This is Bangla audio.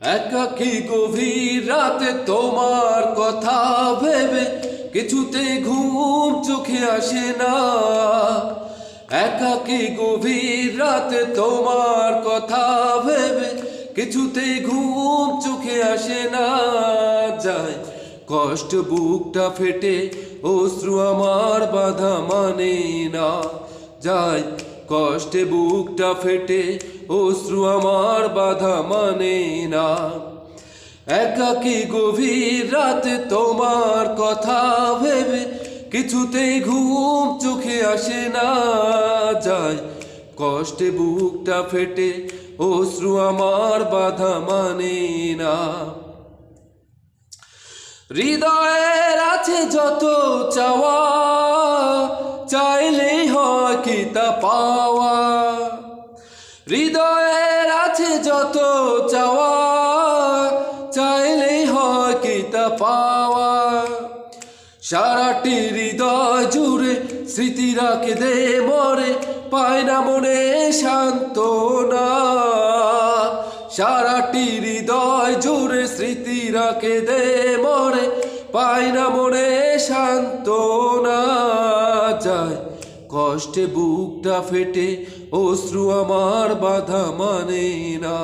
একাকী গভীর রাতে তোমার কথা ভেবে কিছুতে ঘুম চোখে আসে না। একাকী গভীর রাতে তোমার কথা ভেবে কিছুতে ঘুম চোখে আসে না। যায় কষ্ট বুকটা ফেটে অশ্রু আমার বাধা মানে না। যায় কষ্টে বুকটা ফেটে অশ্রু আমার বাধা মানে না। একাকী গভীর রাতে তোমার কথা ভেবে কিছুতেই ঘুম চোখে আসে না। যায় কষ্টে বুকটা ফেটে অশ্রু আমার বাধা মানে না। হৃদয়ের আছে যত চাওয়া, চাইলেই হয় কি তা পাওয়া। হৃদয়ের আছে যত চাওয়া, চাইলেই হয় কি তা পাওয়া। সারাটি হৃদয় জুড়ে স্মৃতিরা কেঁদে মরে, পায় না মনে সান্ত্বনা। সারাটি হৃদয় জুড়ে স্মৃতিরা কেঁদে মরে, পায় না মনে সান্ত্বনা। যায় কষ্টে বুকটা ফেটে অশ্রু আমার বাধা মানে না।